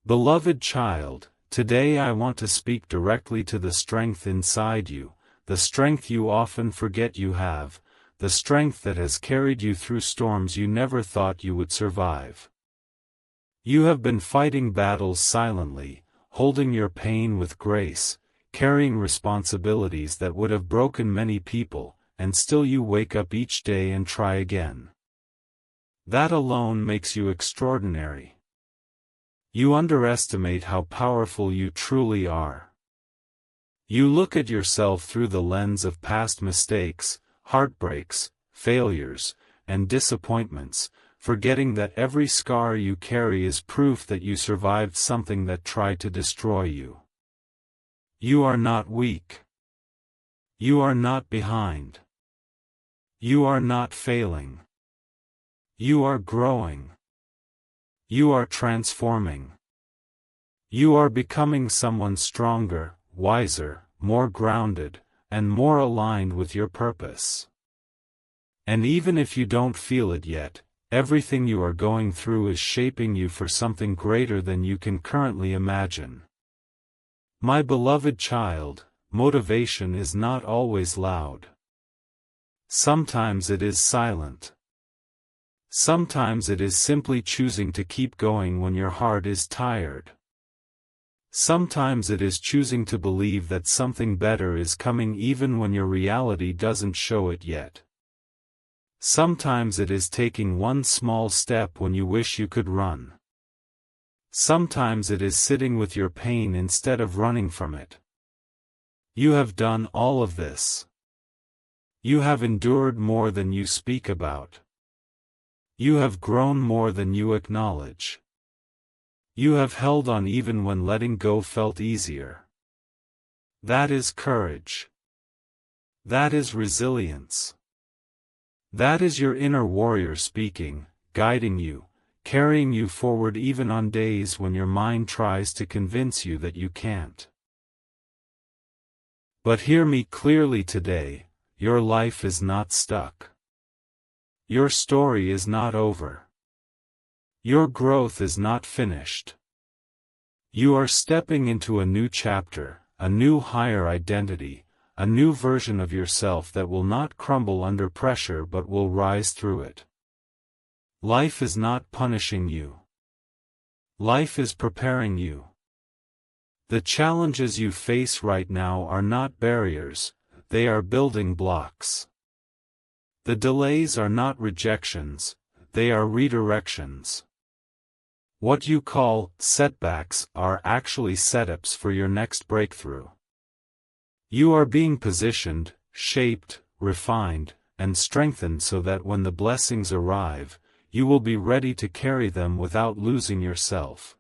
Beloved child, today I want to speak directly to the strength inside you, the strength you often forget you have, the strength that has carried you through storms you never thought you would survive. You have been fighting battles silently, holding your pain with grace, carrying responsibilities that would have broken many people, and still you wake up each day and try again. That alone makes you extraordinary. You underestimate how powerful you truly are. You look at yourself through the lens of past mistakes, heartbreaks, failures, and disappointments, forgetting that every scar you carry is proof that you survived something that tried to destroy you. You are not weak. You are not behind. You are not failing. You are growing. You are transforming. You are becoming someone stronger, wiser, more grounded, and more aligned with your purpose. And even if you don't feel it yet, everything you are going through is shaping you for something greater than you can currently imagine. My beloved child, motivation is not always loud. Sometimes it is silent. Sometimes it is simply choosing to keep going when your heart is tired. Sometimes it is choosing to believe that something better is coming even when your reality doesn't show it yet. Sometimes it is taking one small step when you wish you could run. Sometimes it is sitting with your pain instead of running from it. You have done all of this. You have endured more than you speak about. You have grown more than you acknowledge. You have held on even when letting go felt easier. That is courage. That is resilience. That is your inner warrior speaking, guiding you, carrying you forward even on days when your mind tries to convince you that you can't. But hear me clearly today, your life is not stuck. Your story is not over. Your growth is not finished. You are stepping into a new chapter, a new higher identity, a new version of yourself that will not crumble under pressure but will rise through it. Life is not punishing you. Life is preparing you. The challenges you face right now are not barriers, they are building blocks. The delays are not rejections, they are redirections. What you call setbacks are actually setups for your next breakthrough. You are being positioned, shaped, refined, and strengthened so that when the blessings arrive, you will be ready to carry them without losing yourself.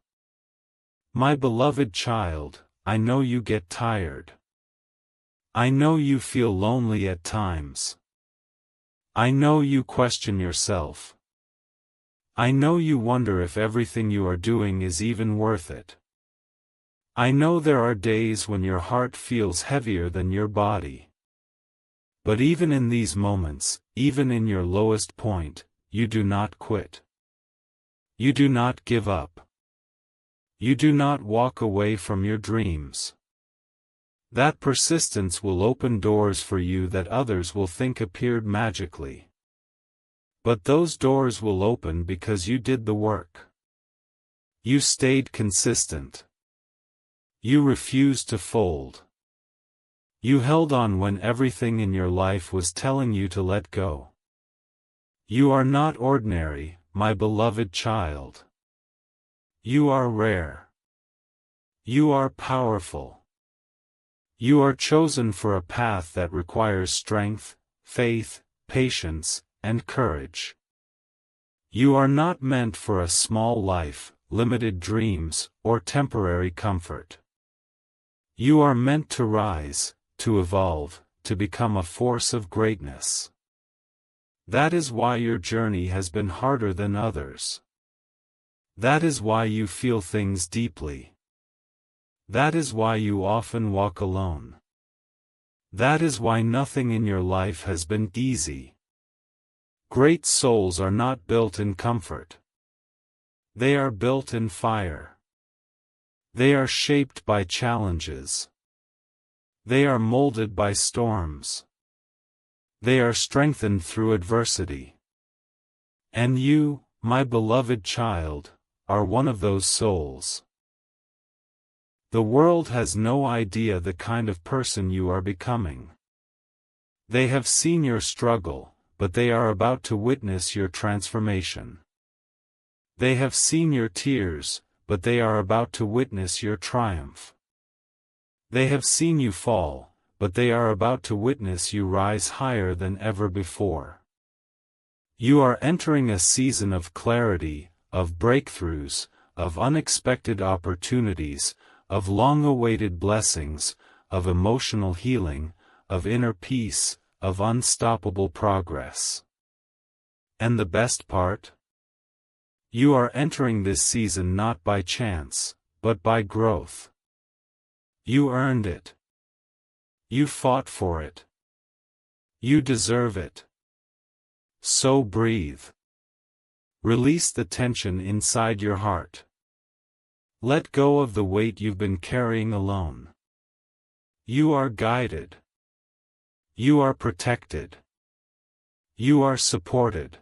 My beloved child, I know you get tired. I know you feel lonely at times. I know you question yourself. I know you wonder if everything you are doing is even worth it. I know there are days when your heart feels heavier than your body. But even in these moments, even in your lowest point, you do not quit. You do not give up. You do not walk away from your dreams. That persistence will open doors for you that others will think appeared magically. But those doors will open because you did the work. You stayed consistent. You refused to fold. You held on when everything in your life was telling you to let go. You are not ordinary, my beloved child. You are rare. You are powerful. You are chosen for a path that requires strength, faith, patience, and courage. You are not meant for a small life, limited dreams, or temporary comfort. You are meant to rise, to evolve, to become a force of greatness. That is why your journey has been harder than others. That is why you feel things deeply. That is why you often walk alone. That is why nothing in your life has been easy. Great souls are not built in comfort. They are built in fire. They are shaped by challenges. They are molded by storms. They are strengthened through adversity. And you, my beloved child, are one of those souls. The world has no idea the kind of person you are becoming. They have seen your struggle, but they are about to witness your transformation. They have seen your tears, but they are about to witness your triumph. They have seen you fall, but they are about to witness you rise higher than ever before. You are entering a season of clarity, of breakthroughs, of unexpected opportunities, of long-awaited blessings, of emotional healing, of inner peace, of unstoppable progress. And the best part? You are entering this season not by chance, but by growth. You earned it. You fought for it. You deserve it. So breathe. Release the tension inside your heart. Let go of the weight you've been carrying alone. You are guided. You are protected. You are supported.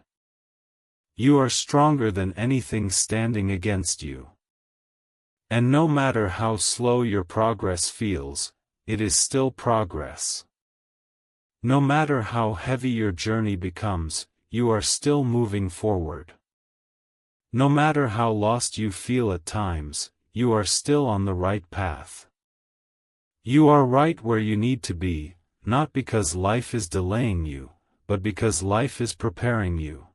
You are stronger than anything standing against you. And no matter how slow your progress feels, it is still progress. No matter how heavy your journey becomes, you are still moving forward. No matter how lost you feel at times, you are still on the right path. You are right where you need to be, not because life is delaying you, but because life is preparing you.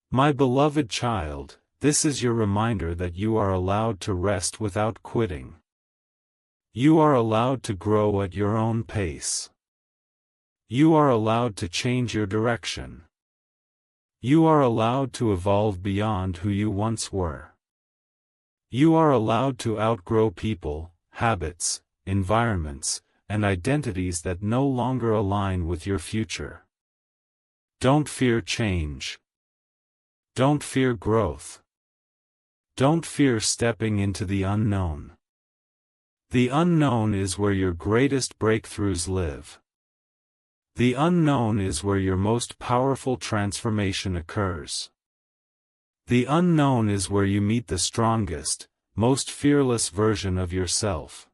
My beloved child, this is your reminder that you are allowed to rest without quitting. You are allowed to grow at your own pace. You are allowed to change your direction. You are allowed to evolve beyond who you once were. You are allowed to outgrow people, habits, environments, and identities that no longer align with your future. Don't fear change. Don't fear growth. Don't fear stepping into the unknown. The unknown is where your greatest breakthroughs live. The unknown is where your most powerful transformation occurs. The unknown is where you meet the strongest, most fearless version of yourself.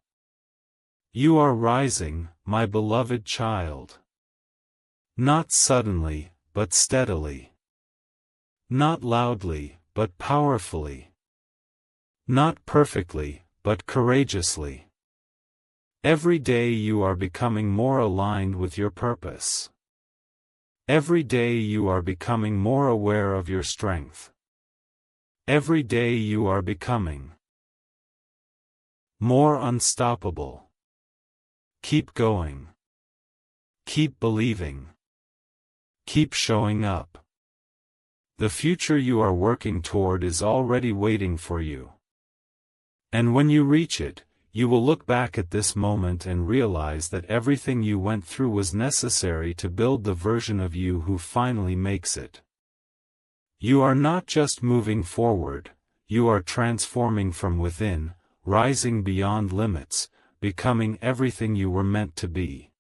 You are rising, my beloved child. Not suddenly, but steadily. Not loudly, but powerfully. Not perfectly, but courageously. Every day you are becoming more aligned with your purpose. Every day you are becoming more aware of your strength. Every day you are becoming more unstoppable. Keep going. Keep believing. Keep showing up. The future you are working toward is already waiting for you. And when you reach it, you will look back at this moment and realize that everything you went through was necessary to build the version of you who finally makes it. You are not just moving forward, you are transforming from within, rising beyond limits, becoming everything you were meant to be.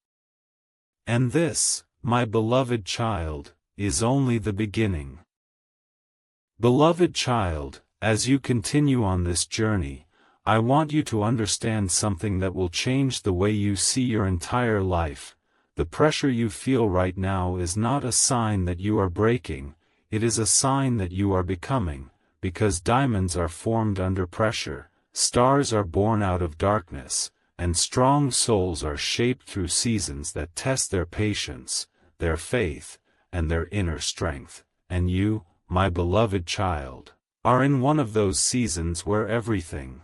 And this, my beloved child, is only the beginning. Beloved child, as you continue on this journey, I want you to understand something that will change the way you see your entire life. The pressure you feel right now is not a sign that you are breaking, it is a sign that you are becoming, because diamonds are formed under pressure, stars are born out of darkness, and strong souls are shaped through seasons that test their patience, their faith, and their inner strength. And you, my beloved child, are in one of those seasons where everything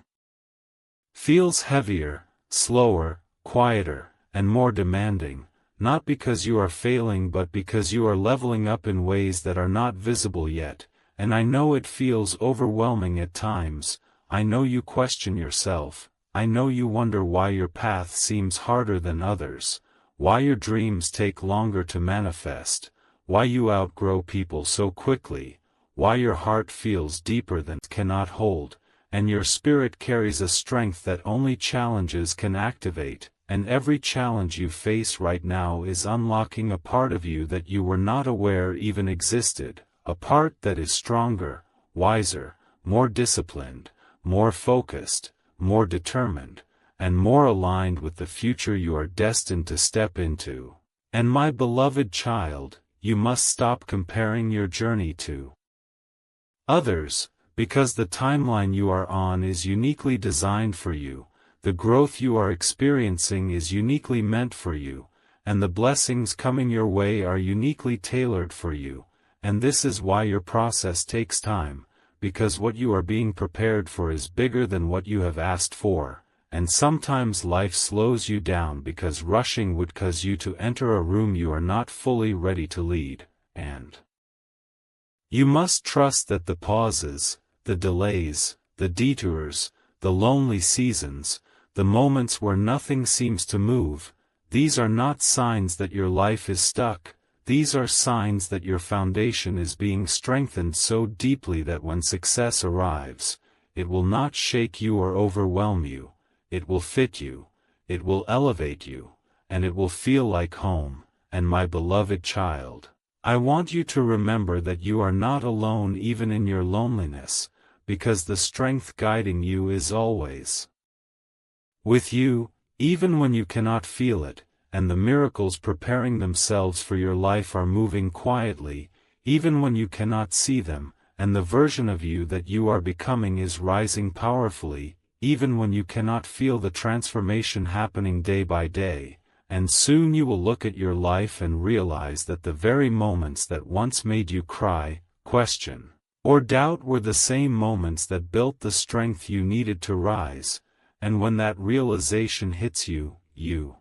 feels heavier, slower, quieter, and more demanding, not because you are failing but because you are leveling up in ways that are not visible yet, and I know it feels overwhelming at times. I know you question yourself, I know you wonder why your path seems harder than others, why your dreams take longer to manifest, why you outgrow people so quickly, why your heart feels deeper than it cannot hold, and your spirit carries a strength that only challenges can activate, and every challenge you face right now is unlocking a part of you that you were not aware even existed, a part that is stronger, wiser, more disciplined, more focused, more determined, and more aligned with the future you are destined to step into. And my beloved child, you must stop comparing your journey to others, because the timeline you are on is uniquely designed for you, the growth you are experiencing is uniquely meant for you, and the blessings coming your way are uniquely tailored for you, and this is why your process takes time, because what you are being prepared for is bigger than what you have asked for, and sometimes life slows you down because rushing would cause you to enter a room you are not fully ready to lead, and you must trust that the pauses, the delays, the detours, the lonely seasons, the moments where nothing seems to move, these are not signs that your life is stuck, these are signs that your foundation is being strengthened so deeply that when success arrives, it will not shake you or overwhelm you, it will fit you, it will elevate you, and it will feel like home. And my beloved child, I want you to remember that you are not alone even in your loneliness, because the strength guiding you is always with you, even when you cannot feel it, and the miracles preparing themselves for your life are moving quietly, even when you cannot see them, and the version of you that you are becoming is rising powerfully, even when you cannot feel the transformation happening day by day, and soon you will look at your life and realize that the very moments that once made you cry, question, or doubt were the same moments that built the strength you needed to rise, and when that realization hits you, you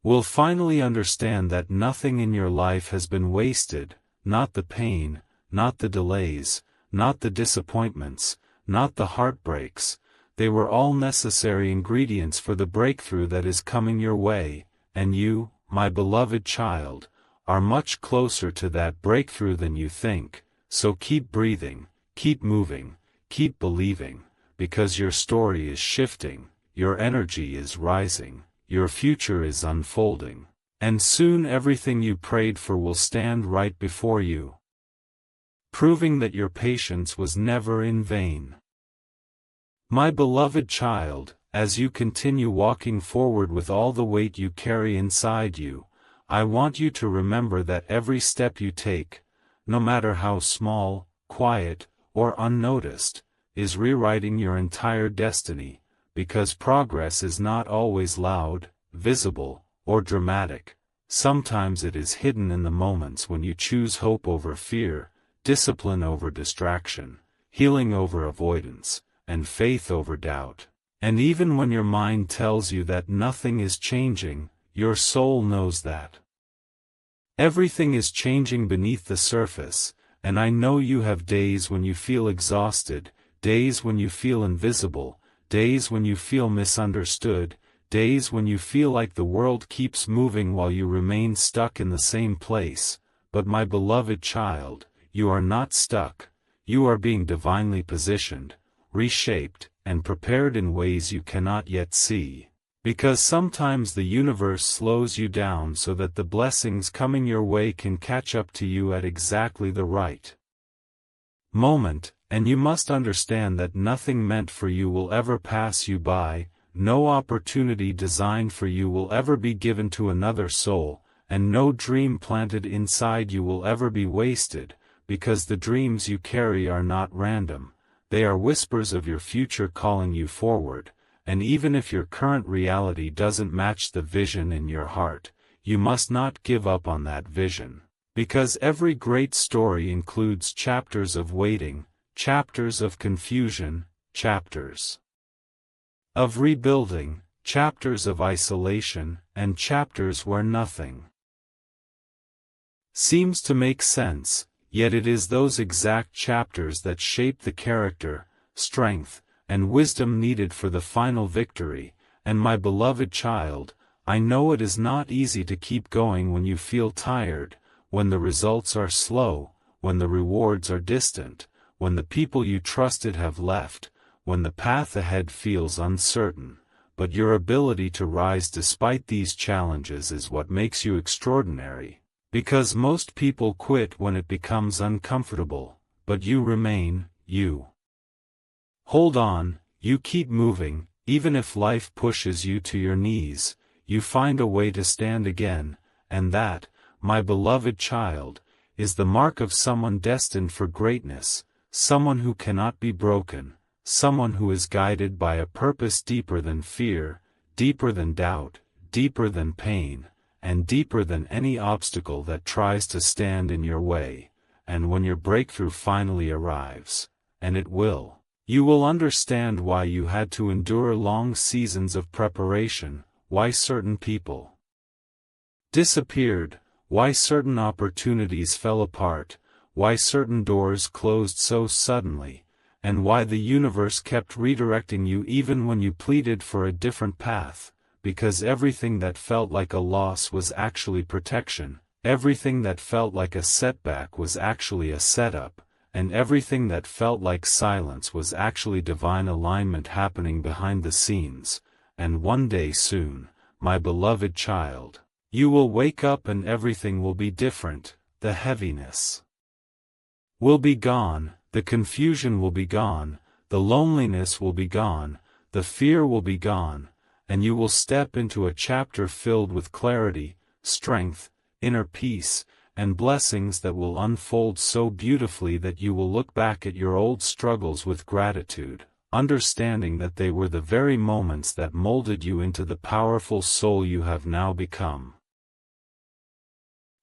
will finally understand that nothing in your life has been wasted, not the pain, not the delays, not the disappointments, not the heartbreaks, they were all necessary ingredients for the breakthrough that is coming your way, and you, my beloved child, are much closer to that breakthrough than you think, so keep breathing, keep moving, keep believing, because your story is shifting, your energy is rising, your future is unfolding, and soon everything you prayed for will stand right before you, proving that your patience was never in vain. My beloved child, as you continue walking forward with all the weight you carry inside you, I want you to remember that every step you take, no matter how small, quiet, or unnoticed, is rewriting your entire destiny, because progress is not always loud, visible, or dramatic. Sometimes it is hidden in the moments when you choose hope over fear, discipline over distraction, healing over avoidance, and faith over doubt. And even when your mind tells you that nothing is changing, your soul knows that everything is changing beneath the surface, and I know you have days when you feel exhausted, days when you feel invisible, days when you feel misunderstood, days when you feel like the world keeps moving while you remain stuck in the same place, but my beloved child, you are not stuck, you are being divinely positioned, reshaped, and prepared in ways you cannot yet see, because sometimes the universe slows you down so that the blessings coming your way can catch up to you at exactly the right moment, and you must understand that nothing meant for you will ever pass you by, no opportunity designed for you will ever be given to another soul, and no dream planted inside you will ever be wasted, because the dreams you carry are not random, they are whispers of your future calling you forward, and even if your current reality doesn't match the vision in your heart, you must not give up on that vision, because every great story includes chapters of waiting, chapters of confusion, chapters of rebuilding, chapters of isolation, and chapters where nothing seems to make sense, yet it is those exact chapters that shape the character, strength, and wisdom needed for the final victory. And my beloved child, I know it is not easy to keep going when you feel tired, when the results are slow, when the rewards are distant, when the people you trusted have left, when the path ahead feels uncertain, but your ability to rise despite these challenges is what makes you extraordinary, because most people quit when it becomes uncomfortable, but you remain, you. Hold on, you keep moving, even if life pushes you to your knees, you find a way to stand again, and that, my beloved child, is the mark of someone destined for greatness, someone who cannot be broken, someone who is guided by a purpose deeper than fear, deeper than doubt, deeper than pain, and deeper than any obstacle that tries to stand in your way. And when your breakthrough finally arrives, and it will, you will understand why you had to endure long seasons of preparation, why certain people disappeared, why certain opportunities fell apart, why certain doors closed so suddenly, and why the universe kept redirecting you even when you pleaded for a different path, because everything that felt like a loss was actually protection, everything that felt like a setback was actually a setup, and everything that felt like silence was actually divine alignment happening behind the scenes. And one day soon, my beloved child, you will wake up and everything will be different. The heaviness will be gone, the confusion will be gone, the loneliness will be gone, the fear will be gone, and you will step into a chapter filled with clarity, strength, inner peace, and blessings that will unfold so beautifully that you will look back at your old struggles with gratitude, understanding that they were the very moments that molded you into the powerful soul you have now become.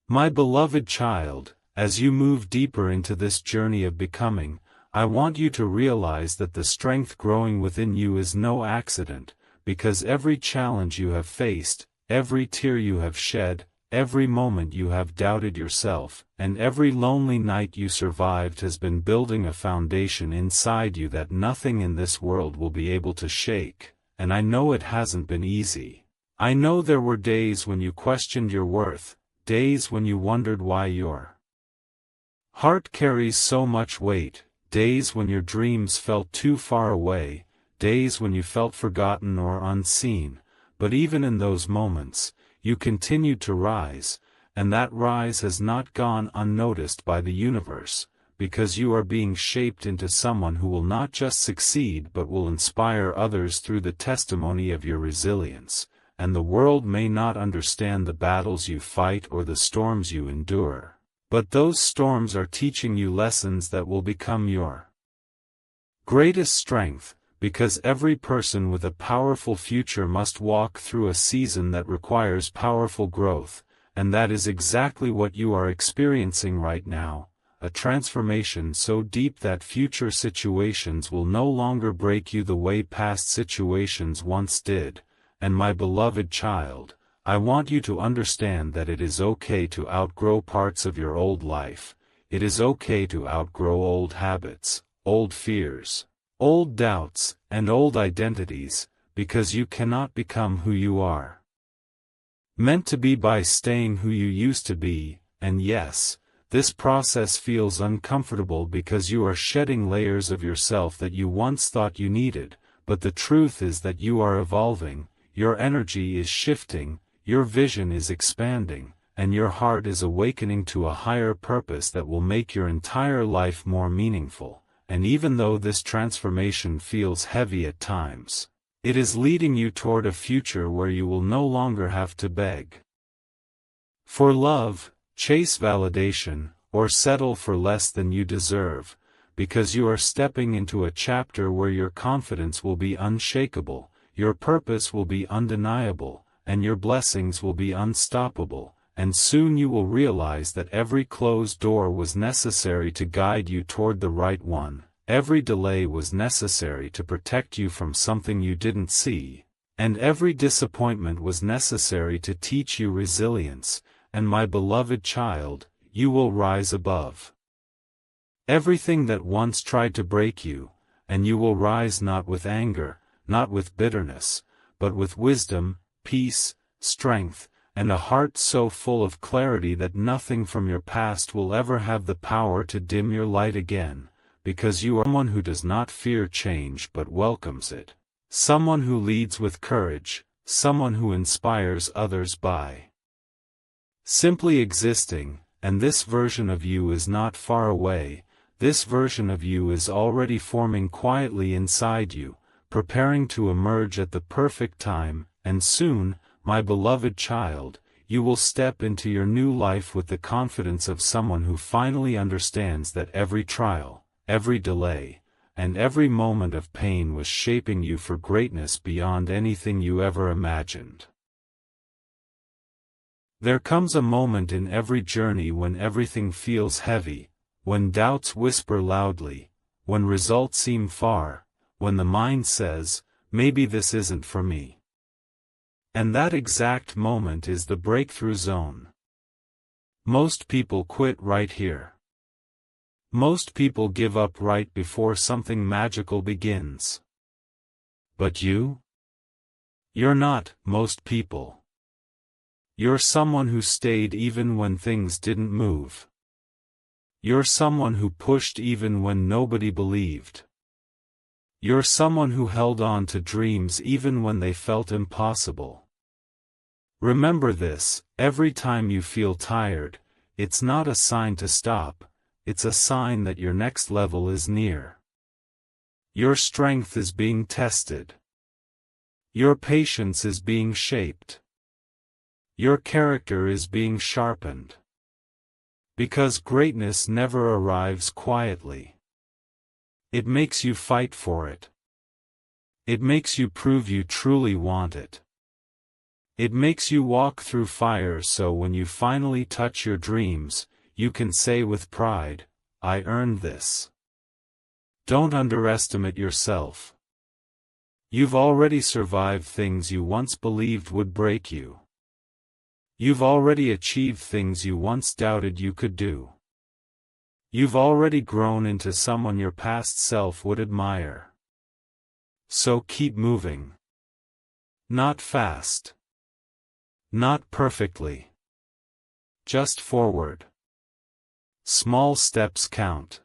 My beloved child, as you move deeper into this journey of becoming, I want you to realize that the strength growing within you is no accident, because every challenge you have faced, every tear you have shed, every moment you have doubted yourself, and every lonely night you survived has been building a foundation inside you that nothing in this world will be able to shake. And I know it hasn't been easy. I know there were days when you questioned your worth, days when you wondered why your heart carries so much weight, days when your dreams felt too far away, days when you felt forgotten or unseen, but even in those moments, you continued to rise, and that rise has not gone unnoticed by the universe, because you are being shaped into someone who will not just succeed but will inspire others through the testimony of your resilience. And the world may not understand the battles you fight or the storms you endure, but those storms are teaching you lessons that will become your greatest strength, because every person with a powerful future must walk through a season that requires powerful growth, and that is exactly what you are experiencing right now, a transformation so deep that future situations will no longer break you the way past situations once did. And my beloved child, I want you to understand that it is okay to outgrow parts of your old life, it is okay to outgrow old habits, old fears, old doubts, and old identities, because you cannot become who you are meant to be by staying who you used to be. And yes, this process feels uncomfortable because you are shedding layers of yourself that you once thought you needed, but the truth is that you are evolving. Your energy is shifting, your vision is expanding, and your heart is awakening to a higher purpose that will make your entire life more meaningful. And even though this transformation feels heavy at times, it is leading you toward a future where you will no longer have to beg for love, chase validation, or settle for less than you deserve, because you are stepping into a chapter where your confidence will be unshakable. Your purpose will be undeniable, and your blessings will be unstoppable, and soon you will realize that every closed door was necessary to guide you toward the right one, every delay was necessary to protect you from something you didn't see, and every disappointment was necessary to teach you resilience. And my beloved child, you will rise above everything that once tried to break you, and you will rise not with anger, not with bitterness, but with wisdom, peace, strength, and a heart so full of clarity that nothing from your past will ever have the power to dim your light again, because you are someone who does not fear change but welcomes it. Someone who leads with courage, someone who inspires others by simply existing, and this version of you is not far away. This version of you is already forming quietly inside you, preparing to emerge at the perfect time, and soon, my beloved child, you will step into your new life with the confidence of someone who finally understands that every trial, every delay, and every moment of pain was shaping you for greatness beyond anything you ever imagined. There comes a moment in every journey when everything feels heavy, when doubts whisper loudly, when results seem far, when the mind says, maybe this isn't for me. And that exact moment is the breakthrough zone. Most people quit right here. Most people give up right before something magical begins. But you? You're not most people. You're someone who stayed even when things didn't move. You're someone who pushed even when nobody believed. You're someone who held on to dreams even when they felt impossible. Remember this, every time you feel tired, it's not a sign to stop, it's a sign that your next level is near. Your strength is being tested. Your patience is being shaped. Your character is being sharpened. Because greatness never arrives quietly. It makes you fight for it. It makes you prove you truly want it. It makes you walk through fire so when you finally touch your dreams, you can say with pride, I earned this. Don't underestimate yourself. You've already survived things you once believed would break you. You've already achieved things you once doubted you could do. You've already grown into someone your past self would admire. So keep moving. Not fast. Not perfectly. Just forward. Small steps count.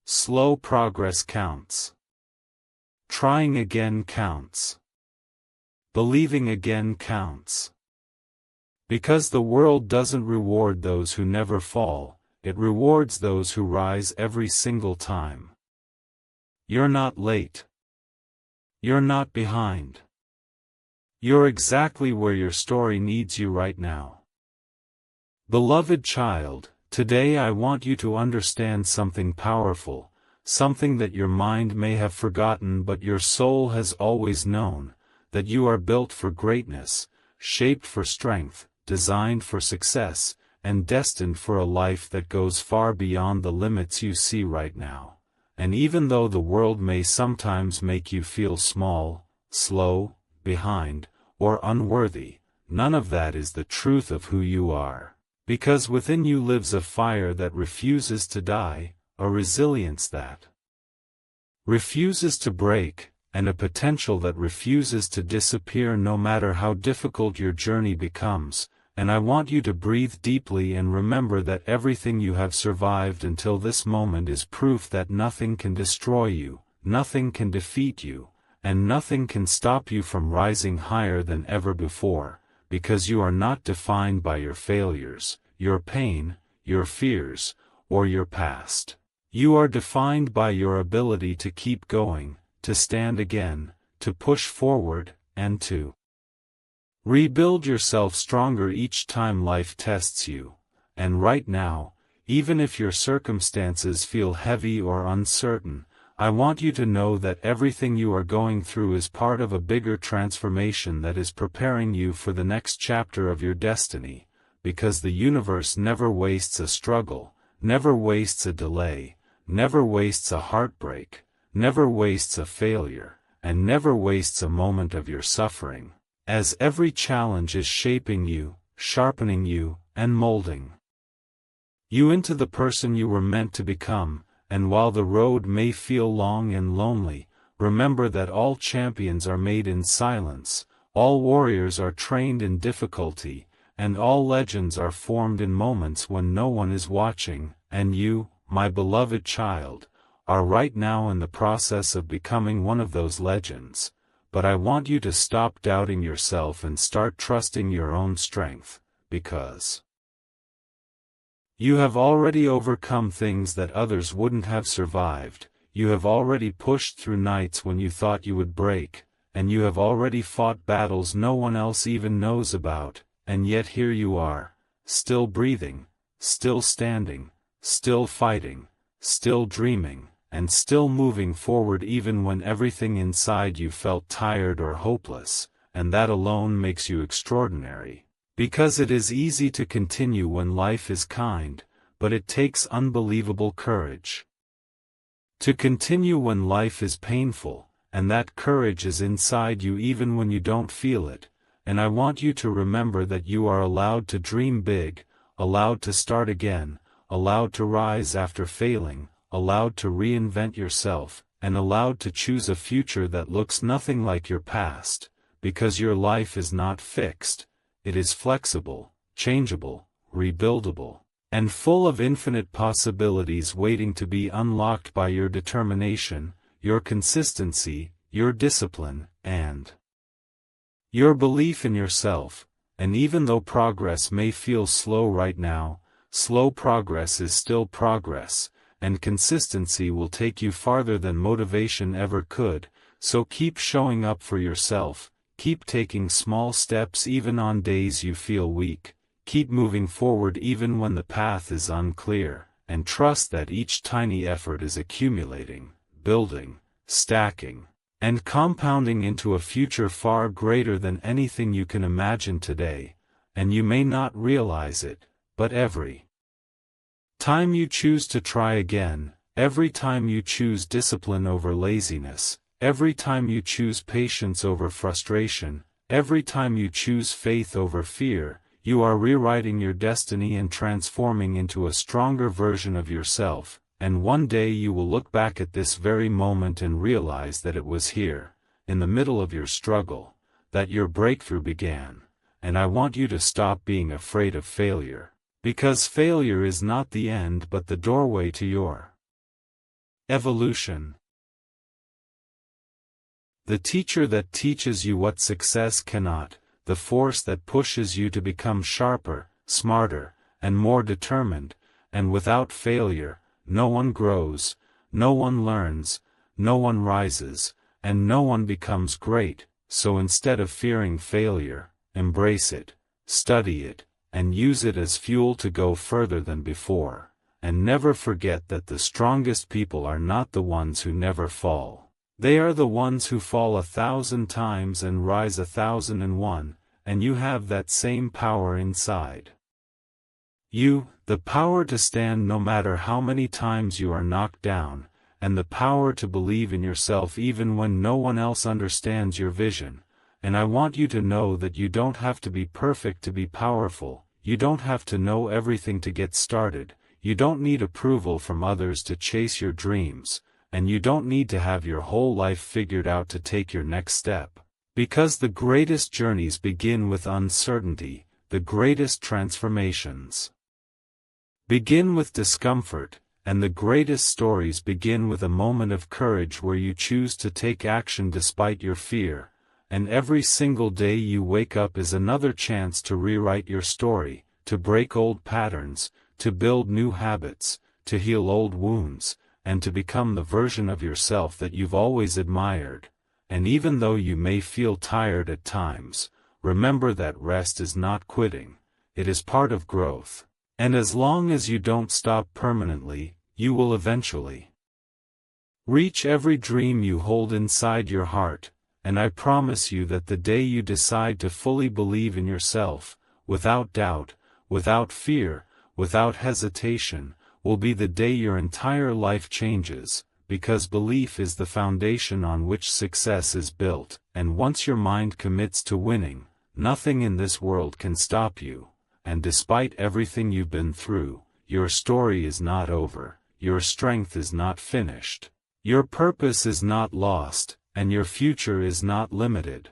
Slow progress counts. Trying again counts. Believing again counts. Because the world doesn't reward those who never fall, it rewards those who rise every single time. You're not late. You're not behind. You're exactly where your story needs you right now. Beloved child, today I want you to understand something powerful, something that your mind may have forgotten but your soul has always known, that you are built for greatness, shaped for strength, designed for success, and destined for a life that goes far beyond the limits you see right now. And even though the world may sometimes make you feel small, slow, behind, or unworthy, none of that is the truth of who you are. Because within you lives a fire that refuses to die, a resilience that refuses to break, and a potential that refuses to disappear no matter how difficult your journey becomes. And I want you to breathe deeply and remember that everything you have survived until this moment is proof that nothing can destroy you, nothing can defeat you, and nothing can stop you from rising higher than ever before, because you are not defined by your failures, your pain, your fears, or your past. You are defined by your ability to keep going, to stand again, to push forward, and to rebuild yourself stronger each time life tests you. And right now, even if your circumstances feel heavy or uncertain, I want you to know that everything you are going through is part of a bigger transformation that is preparing you for the next chapter of your destiny, because the universe never wastes a struggle, never wastes a delay, never wastes a heartbreak, never wastes a failure, and never wastes a moment of your suffering. As every challenge is shaping you, sharpening you, and molding you into the person you were meant to become, and while the road may feel long and lonely, remember that all champions are made in silence, all warriors are trained in difficulty, and all legends are formed in moments when no one is watching, and you, my beloved child, are right now in the process of becoming one of those legends, but I want you to stop doubting yourself and start trusting your own strength, because you have already overcome things that others wouldn't have survived. You have already pushed through nights when you thought you would break, and you have already fought battles no one else even knows about, and yet here you are, still breathing, still standing, still fighting, still dreaming, and still moving forward even when everything inside you felt tired or hopeless, and that alone makes you extraordinary. Because it is easy to continue when life is kind, but it takes unbelievable courage to continue when life is painful, and that courage is inside you even when you don't feel it. And I want you to remember that you are allowed to dream big, allowed to start again, allowed to rise after failing, allowed to reinvent yourself, and allowed to choose a future that looks nothing like your past, because your life is not fixed, it is flexible, changeable, rebuildable, and full of infinite possibilities waiting to be unlocked by your determination, your consistency, your discipline, and your belief in yourself. And even though progress may feel slow right now, slow progress is still progress, and consistency will take you farther than motivation ever could. So keep showing up for yourself, keep taking small steps even on days you feel weak, keep moving forward even when the path is unclear, and trust that each tiny effort is accumulating, building, stacking, and compounding into a future far greater than anything you can imagine today. And you may not realize it, but every time you choose to try again, every time you choose discipline over laziness, every time you choose patience over frustration, every time you choose faith over fear, you are rewriting your destiny and transforming into a stronger version of yourself. And one day you will look back at this very moment and realize that it was here, in the middle of your struggle, that your breakthrough began. And I want you to stop being afraid of failure, because failure is not the end but the doorway to your evolution. The teacher that teaches you what success cannot, the force that pushes you to become sharper, smarter, and more determined. And without failure, no one grows, no one learns, no one rises, and no one becomes great. So instead of fearing failure, embrace it, study it, and use it as fuel to go further than before. And never forget that the strongest people are not the ones who never fall. They are the ones who fall 1,000 times and rise 1,001, and you have that same power inside you, the power to stand no matter how many times you are knocked down, and the power to believe in yourself even when no one else understands your vision. And I want you to know that you don't have to be perfect to be powerful, you don't have to know everything to get started, you don't need approval from others to chase your dreams, and you don't need to have your whole life figured out to take your next step. Because the greatest journeys begin with uncertainty, the greatest transformations begin with discomfort, and the greatest stories begin with a moment of courage where you choose to take action despite your fear. And every single day you wake up is another chance to rewrite your story, to break old patterns, to build new habits, to heal old wounds, and to become the version of yourself that you've always admired. And even though you may feel tired at times, remember that rest is not quitting, it is part of growth. And as long as you don't stop permanently, you will eventually reach every dream you hold inside your heart. And I promise you that the day you decide to fully believe in yourself, without doubt, without fear, without hesitation, will be the day your entire life changes, because belief is the foundation on which success is built. And once your mind commits to winning, nothing in this world can stop you. And despite everything you've been through, your story is not over, your strength is not finished, your purpose is not lost, and your future is not limited.